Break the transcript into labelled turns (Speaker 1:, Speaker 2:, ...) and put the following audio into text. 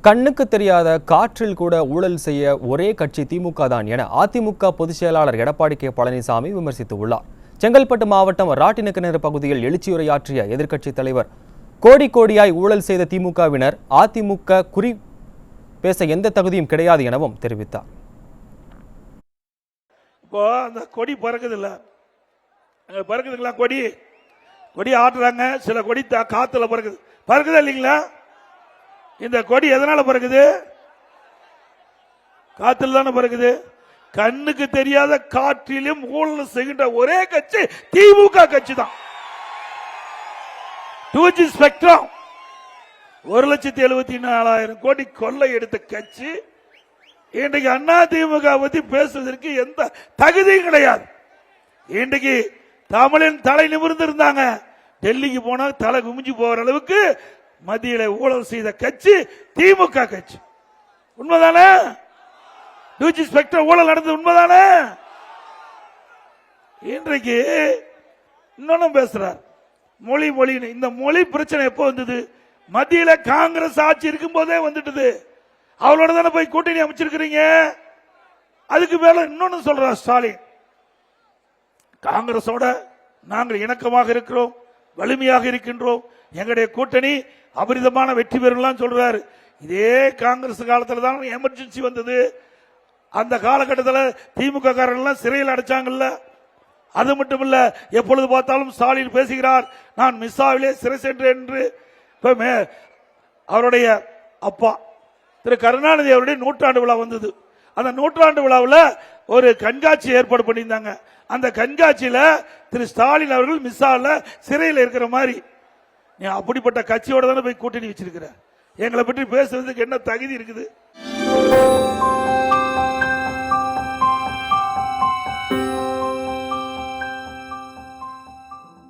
Speaker 1: கண்ணுக்கு தெரியாத காற்றில் கூட ஊழல் செய்ய ஒரே கட்சி திமுக தான் என அதிமுக பொதுச் செயலாளர் எடப்பாடி கே பழனிசாமி விமர்சித்துள்ளார். செங்கல்பட்டு மாவட்டம் ராட்டினக்கிணறு பகுதியில் எழுச்சியுரையாற்றிய எதிர்க்கட்சித் தலைவர், கோடி கோடியாய் ஊழல் செய்த திமுகவினர் அதிமுக குறி பேச எந்த தகுதியும் கிடையாது எனவும் தெரிவித்தார்.
Speaker 2: இப்போ அந்த கொடி பறக்குதுல்ல, பறக்குதுங்களா? கொடி கொடி ஆட்டுறாங்க, சில கொடி காத்துல பறக்குது, பறக்குதா இல்லைங்களா? இந்த கொடி எதனால பறக்குது? காத்துல தானே பறக்குது. கண்ணுக்கு தெரியாத காற்றிலும் ஊழல் செய்கின்ற ஒரே கட்சி திமுக கட்சி தான். 2G ஸ்பெக்ட்ரம் 1,74,000 கோடி கொள்ளை எடுத்த கட்சி இன்றைக்கு அண்ணா திமுக பத்தி பேசுவதற்கு எந்த தகுதியும் கிடையாது. இன்றைக்கு தமிழின் தலை நிமிர்ந்து இருந்தாங்க, டெல்லிக்கு போனா தலை குமிஞ்சு போகிற அளவுக்கு மத்தியில ஊழல் செய்த கட்சி திமுக கட்சி. உண்மைதானே? 2G ஸ்பெக்ட்ரம் ஊழல் நடந்தது உண்மைதானே? இன்றைக்கு இன்னொன்னும் பேசுறார், மொழி இந்த மொழி பிரச்சனை எப்போ வந்தது? மத்தியில காங்கிரஸ் ஆட்சி இருக்கும் போதே வந்துட்டது. அவளோட தானே போய் கூட்டணி அமைச்சிருக்கிறீங்க. அதுக்கு மேல இன்னொன்னு சொல்றார் ஸ்டாலின், காங்கிரஸோட நாங்கள் இணக்கமாக இருக்கிறோம், வலிமையாக இருக்கின்றோம், எங்களுடைய கூட்டணி அபரிதமான வெற்றி பெறலாம் சொல்றாரு. இதே காங்கிரஸ் காலத்தில் தான் எமர்ஜென்சி வந்தது. அந்த காலகட்டத்தில் திமுக காரர்கள் சிறையில் அடைச்சாங்கல்ல. அது மட்டும் இல்ல, எப்பொழுது பார்த்தாலும் ஸ்டாலின் பேசுகிறார், நான் மிஸ்ஸாவிலே சிறை சென்றேன் என்று. அவருடைய அப்பா திரு கருணாநிதி அவருடைய நூற்றாண்டு விழா வந்தது. அந்த நூற்றாண்டு விழாவில் ஒரு கண்காட்சி ஏற்பாடு பண்ணியிருந்தாங்க. அந்த கண்காட்சியில திரு ஸ்டாலின் அவர்கள் மிஸ்ஸால சிறையில் இருக்கிற மாதிரி. நீ அப்படிப்பட்ட கட்சியோட தானே போய் கூட்டணி வச்சிருக்கிற. எங்களை பற்றி பேசுறதுக்கு என்ன தகுதி இருக்குது?